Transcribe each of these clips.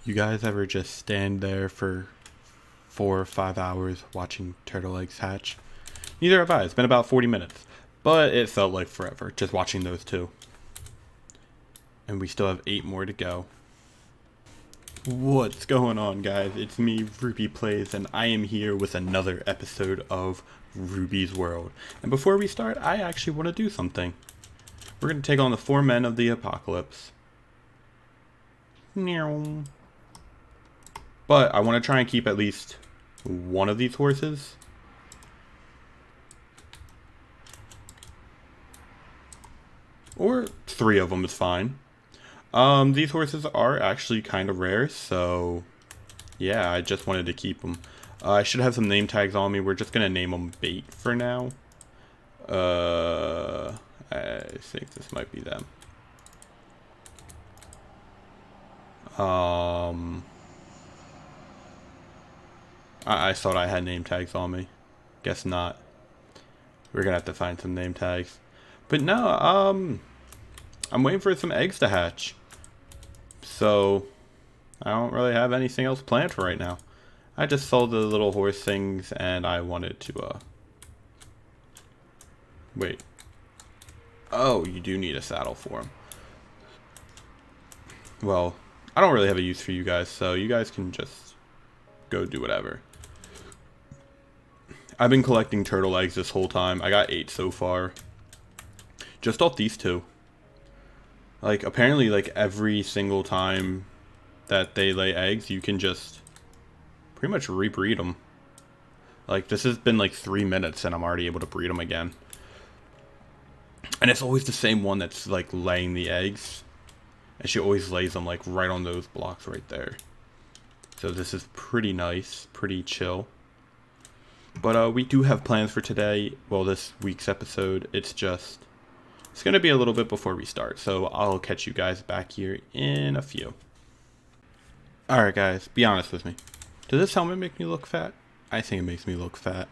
You guys ever just stand there for 4 or 5 hours watching turtle eggs hatch? Neither have I. It's been about 40 minutes. But it felt like forever just watching those two. And we still have 8 more to go. What's going on, guys? It's me, Ruby Plays, and I am here with another episode of Ruby's World. And before we start, I actually want to do something. We're going to take on the 4 men of the apocalypse. Meow. But I want to try and keep at least one of these horses. Or 3 of them is fine. These horses are actually kind of rare, so yeah, I just wanted to keep them. I should have some name tags on me. We're just going to name them Bait for now. I think this might be them. I thought I had name tags on me. Guess not. We're gonna have to find some name tags. But no, I'm waiting for some eggs to hatch. So, I don't really have anything else planned for right now. I just sold the little horse things and I wanted to, wait. Oh, you do need a saddle for them. Well, I don't really have a use for you guys, so you guys can just go do whatever. I've been collecting turtle eggs this whole time. I got 8 so far. Just off these 2. Like, apparently, like, every single time that they lay eggs, you can just pretty much rebreed them. Like, this has been like 3 minutes and I'm already able to breed them again. And it's always the same one that's, like, laying the eggs. And she always lays them, like, right on those blocks right there. So this is pretty nice, pretty chill. But we do have plans for today. Well, this week's episode, it's going to be a little bit before we start. So I'll catch you guys back here in a few. Alright guys, be honest with me. Does this helmet make me look fat? I think it makes me look fat.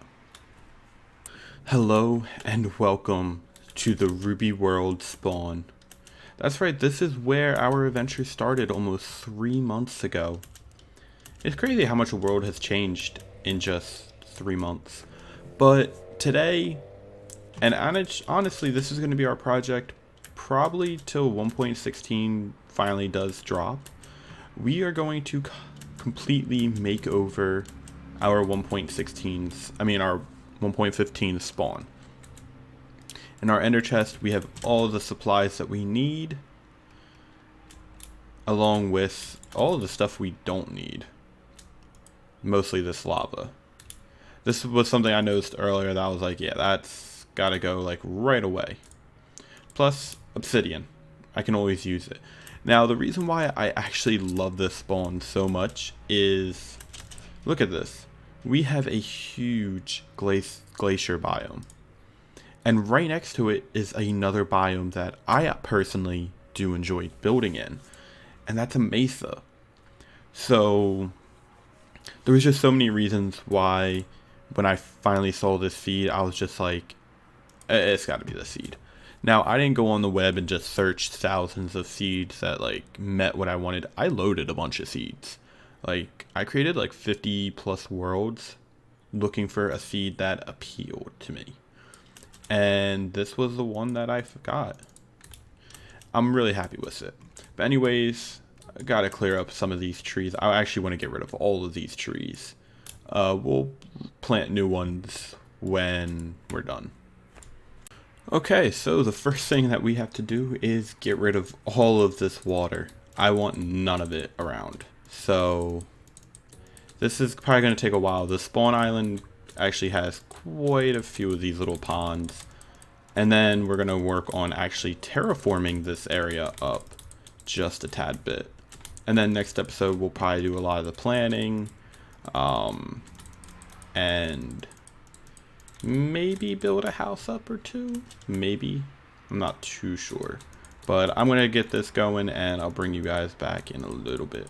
Hello and welcome to the Ruby World spawn. That's right, this is where our adventure started almost 3 months ago. It's crazy how much the world has changed in just 3 months. But today, and honestly, this is going to be our project probably till 1.16 finally does drop. We are going to completely make over our 1.16s, our 1.15 spawn. In our ender chest, we have all the supplies that we need, along with all of the stuff we don't need. Mostly this lava. This was something I noticed earlier that I was like, yeah, that's gotta go like right away. Plus obsidian. I can always use it. Now the reason why I actually love this spawn so much is, look at this. We have a huge glacier biome. And right next to it is another biome that I personally do enjoy building in. And that's a mesa. So there was just so many reasons why when I finally saw this seed, I was just like, it's got to be the seed. Now, I didn't go on the web and just search thousands of seeds that like met what I wanted. I loaded a bunch of seeds. Like, I created like 50 plus worlds looking for a seed that appealed to me. And this was the one that I got. I'm really happy with it. But anyways, I gotta clear up some of these trees. I actually want to get rid of all of these trees. We'll plant new ones when we're done. Okay, so the first thing that we have to do is get rid of all of this water. I want none of it around. So this is probably going to take a while. The spawn island actually has quite a few of these little ponds. And then we're going to work on actually terraforming this area up just a tad bit. And then next episode we'll probably do a lot of the planning. And maybe build a house up or 2. Maybe. I'm not too sure. But I'm going to get this going and I'll bring you guys back in a little bit.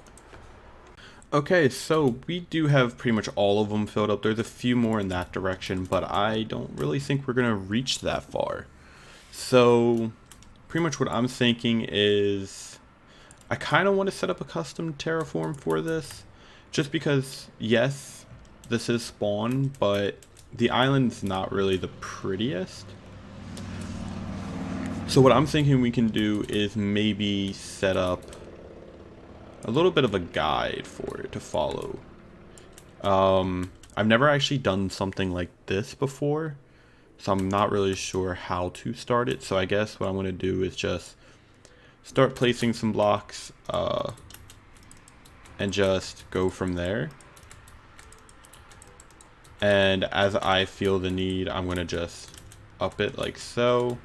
Okay, so we do have pretty much all of them filled up. There's a few more in that direction, but I don't really think we're going to reach that far. So pretty much what I'm thinking is I kind of want to set up a custom terraform for this, just because, yes, this is spawn, but the island's not really the prettiest. So what I'm thinking we can do is maybe set up a little bit of a guide for it to follow. I've never actually done something like this before, so I'm not really sure how to start it. So I guess what I'm going to do is just start placing some blocks and just go from there. And as I feel the need, I'm going to just up it like so.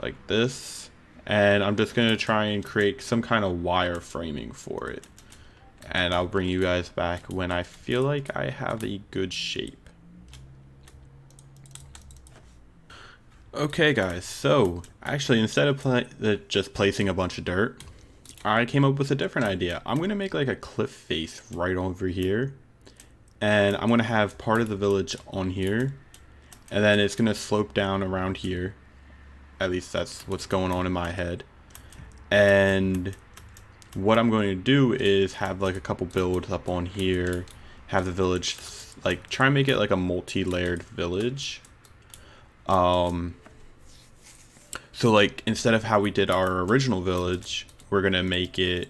Like this. And I'm just going to try and create some kind of wire framing for it. And I'll bring you guys back when I feel like I have a good shape. Okay guys, so actually instead of just placing a bunch of dirt, I came up with a different idea. I'm going to make like a cliff face right over here. And I'm going to have part of the village on here. And then it's going to slope down around here. At least that's what's going on in my head. And what I'm going to do is have like a couple builds up on here, have the village, like try and make it like a multi-layered village. So like instead of how we did our original village, we're going to make it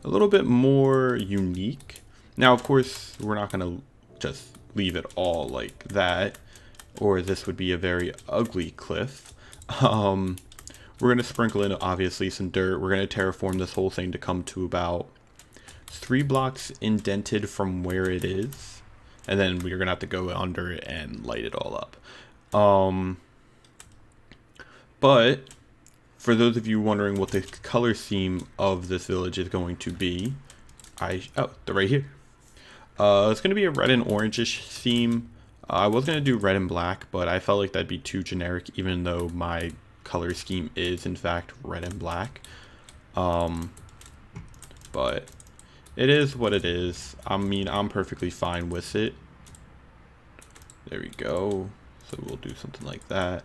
a little bit more unique. Now, of course, we're not going to just leave it all like that, or this would be a very ugly cliff. We're going to sprinkle in, obviously, some dirt. We're going to terraform this whole thing to come to about 3 blocks indented from where it is. And then we're going to have to go under it and light it all up. But for those of you wondering what the color scheme of this village is going to be, they're right here. It's going to be a red and orangish theme. I was going to do red and black, but I felt like that'd be too generic, even though my color scheme is in fact red and black. But it is what it is. I mean, I'm perfectly fine with it. There we go. So we'll do something like that.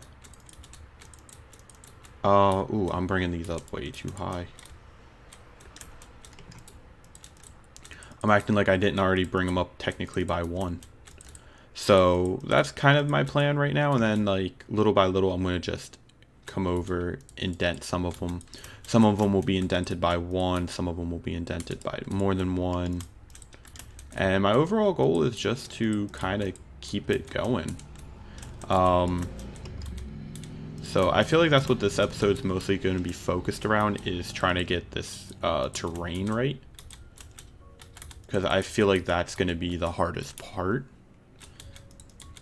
Ooh, I'm bringing these up way too high. I'm acting like I didn't already bring them up technically by 1. So that's kind of my plan right now. And then like little by little, I'm going to just come over, indent some of them. Some of them will be indented by 1. Some of them will be indented by more than 1. And my overall goal is just to kind of keep it going. So I feel like that's what this episode's mostly going to be focused around, is trying to get this terrain right. Because I feel like that's going to be the hardest part.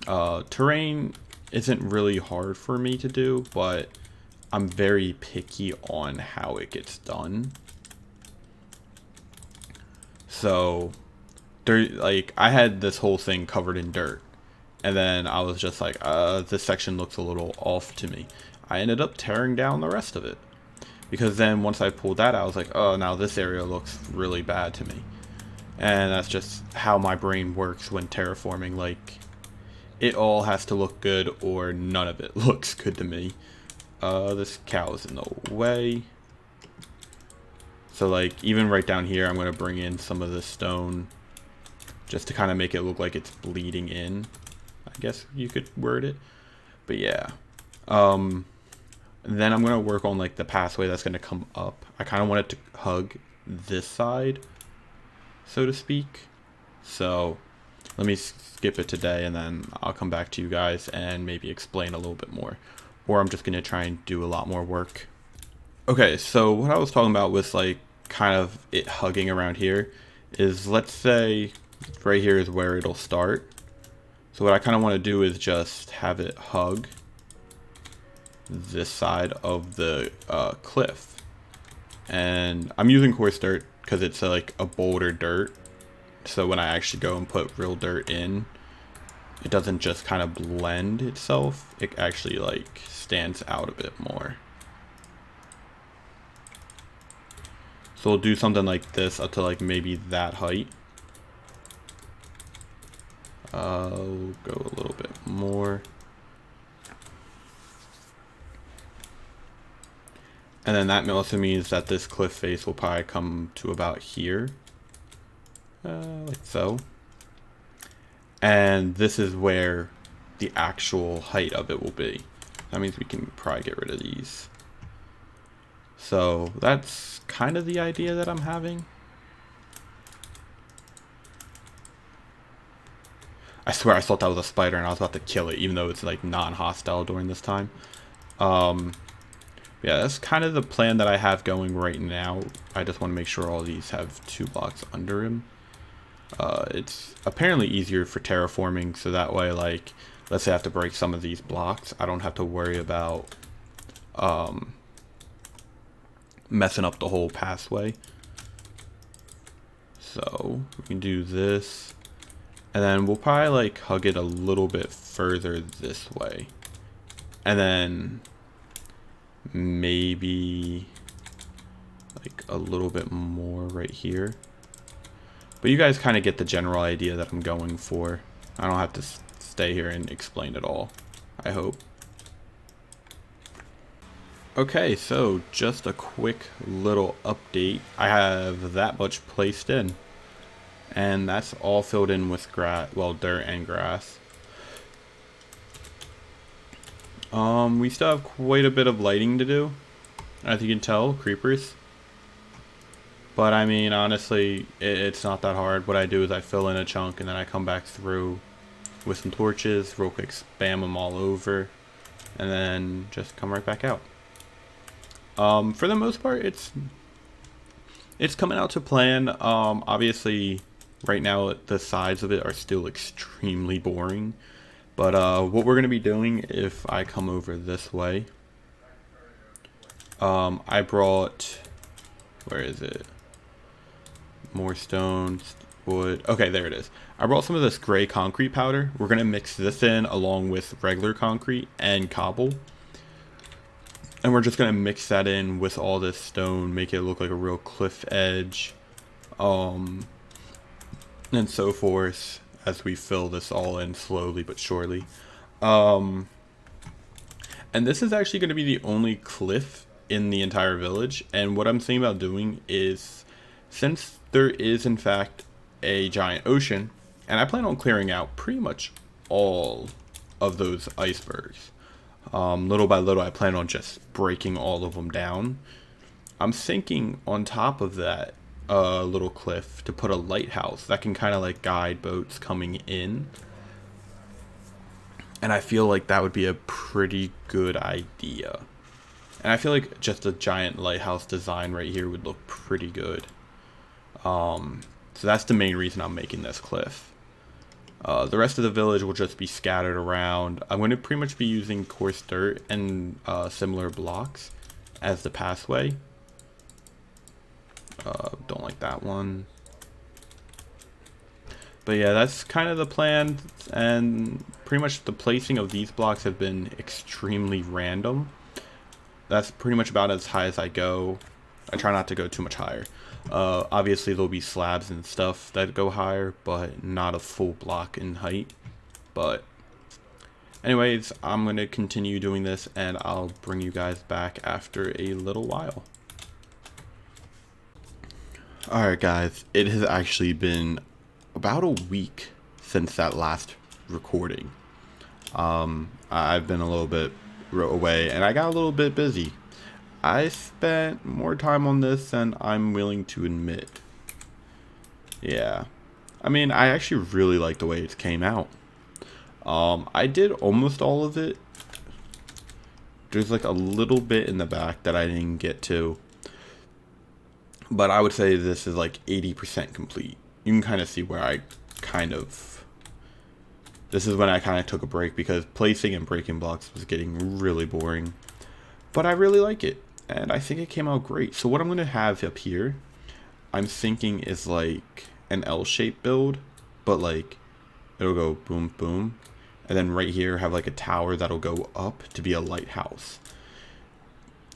Terrain isn't really hard for me to do, but I'm very picky on how it gets done. So like I had this whole thing covered in dirt, and then I was just like, this section looks a little off to me. I ended up tearing down the rest of it, because then once I pulled that out, I was like, oh, now this area looks really bad to me. And that's just how my brain works when terraforming. Like, it all has to look good or none of it looks good to me. This cow is in the way. So like even right down here, I'm going to bring in some of the stone just to kind of make it look like it's bleeding in. I guess you could word it. But yeah. Then I'm going to work on like the pathway that's going to come up. I kind of want it to hug this side, so to speak. So let me skip it today, and then I'll come back to you guys and maybe explain a little bit more. Or I'm just going to try and do a lot more work. Okay, so what I was talking about with like kind of it hugging around here is, let's say right here is where it'll start. So what I kind of want to do is just have it hug this side of the cliff. And I'm using coarse dirt because it's like a bolder dirt. So when I actually go and put real dirt in, it doesn't just kind of blend itself. It actually like stands out a bit more. So we'll do something like this up to like maybe that height. We'll go a little bit more. And then that also means that this cliff face will probably come to about here. Like so. And this is where the actual height of it will be. That means we can probably get rid of these. So that's kind of the idea that I'm having. I swear I thought that was a spider and I was about to kill it, even though it's like non-hostile during this time. Yeah, that's kind of the plan that I have going right now. I just want to make sure all these have 2 blocks under him. It's apparently easier for terraforming, so that way, like, let's say I have to break some of these blocks, I don't have to worry about messing up the whole pathway. So we can do this, and then we'll probably like hug it a little bit further this way, and then maybe like a little bit more right here. But you guys kind of get the general idea that I'm going for. I don't have to stay here and explain it all, I hope. Okay, so just a quick little update. I have that much placed in. And that's all filled in with grass, well, dirt and grass. We still have quite a bit of lighting to do. As you can tell, creepers. But I mean, honestly, it's not that hard. What I do is I fill in a chunk and then I come back through with some torches, real quick spam them all over, and then just come right back out. For the most part, it's coming out to plan. Obviously, right now the sides of it are still extremely boring. But what we're going to be doing if I come over this way, I brought, where is it? More stone, wood. Okay, there it is. I brought some of this gray concrete powder. We're going to mix this in along with regular concrete and cobble. And we're just going to mix that in with all this stone, make it look like a real cliff edge. And so forth as we fill this all in slowly but surely. And this is actually going to be the only cliff in the entire village. And what I'm thinking about doing is, since there is in fact a giant ocean, and I plan on clearing out pretty much all of those icebergs. Little by little, I plan on just breaking all of them down. I'm thinking on top of that little cliff to put a lighthouse that can kind of like guide boats coming in. And I feel like that would be a pretty good idea. And I feel like just a giant lighthouse design right here would look pretty good. So that's the main reason I'm making this cliff. The rest of the village will just be scattered around. I'm going to pretty much be using coarse dirt and similar blocks as the pathway. Don't like that one. But yeah, that's kind of the plan, and pretty much the placing of these blocks have been extremely random. That's pretty much about as high as I go. I try not to go too much higher. Obviously there'll be slabs and stuff that go higher, but not a full block in height. But anyways, I'm going to continue doing this, and I'll bring you guys back after a little while. Alright guys, it has actually been about a week since that last recording. I've been a little bit away, and I got a little bit busy. I spent more time on this than I'm willing to admit. Yeah. I mean, I actually really like the way it came out. I did almost all of it. There's like a little bit in the back that I didn't get to. But I would say this is like 80% complete. You can kind of see where I this is when I kind of took a break because placing and breaking blocks was getting really boring. But I really like it, and I think it came out great. So what I'm going to have up here, I'm thinking is like an L-shaped build, but like it'll go boom, boom. And then right here have like a tower that'll go up to be a lighthouse.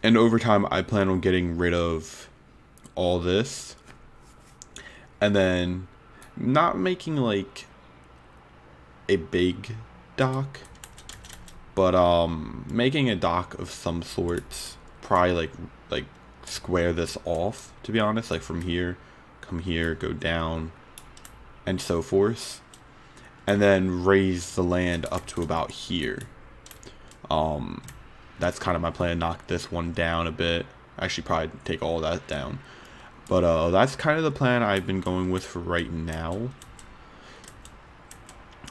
And over time, I plan on getting rid of all this. And then not making like a big dock, but making a dock of some sorts, probably like like square this off, to be honest, like from here, come here, go down, and so forth, and then raise the land up to about here. That's kind of my plan. Knock this one down a bit. Actually, probably take all that down. But that's kind of the plan I've been going with for right now.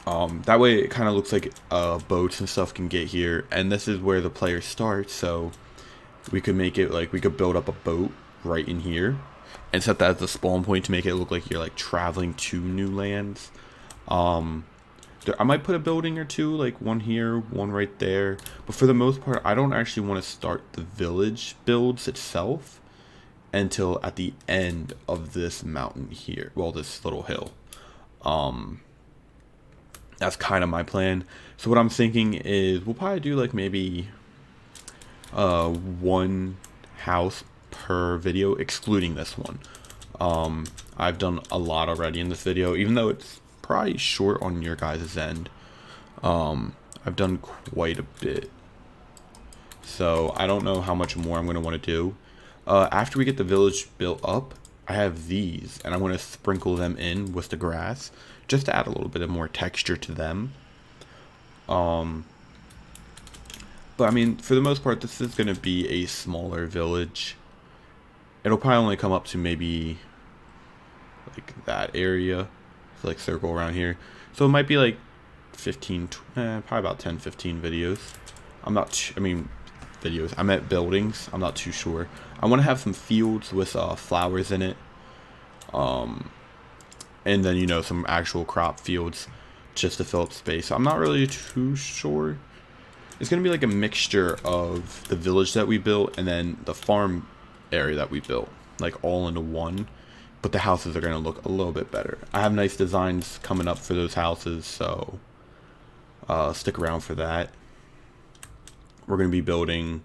That way it kind of looks like boats and stuff can get here, and this is where the player starts, so we could make it like we could build up a boat right in here and set that as the spawn point to make it look like you're like traveling to new lands. I might put a building or two, like one here, one right there, but for the most part I don't actually want to start the village builds itself until at the end of this mountain here, well, this little hill. That's kind of my plan. So what I'm thinking is we'll probably do like maybe one house per video, excluding this one. I've done a lot already in this video, even though it's probably short on your guys' end. I've done quite a bit, so I don't know how much more I'm going to want to do. After we get the village built up, I have these, and I'm going to sprinkle them in with the grass, just to add a little bit of more texture to them. But I mean, for the most part, this is going to be a smaller village. It'll probably only come up to maybe like that area, so like circle around here. So it might be like 15, probably about 10, 15 videos. Videos. I meant buildings. I'm not too sure. I want to have some fields with flowers in it. And then, you know, some actual crop fields just to fill up space. I'm not really too sure. It's going to be like a mixture of the village that we built and then the farm area that we built, like all into one. But the houses are going to look a little bit better. I have nice designs coming up for those houses, so stick around for that. We're going to be building,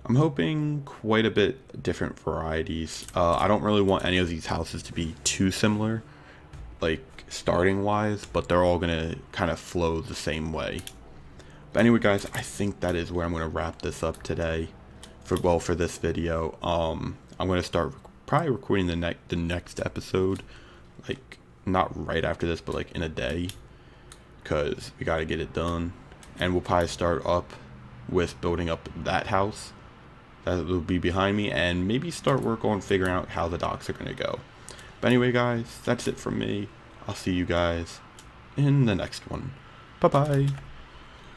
I'm hoping, quite a bit different varieties. I don't really want any of these houses to be too similar, like starting wise, but they're all going to kind of flow the same way. But anyway, guys, I think that is where I'm going to wrap this up today for this video. I'm going to start probably recording the next episode, like not right after this, but like in a day, because we got to get it done. And we'll probably start up with building up that house that will be behind me, and maybe start work on figuring out how the docks are going to go. But anyway, guys, that's it from me. I'll see you guys in the next one. Bye bye.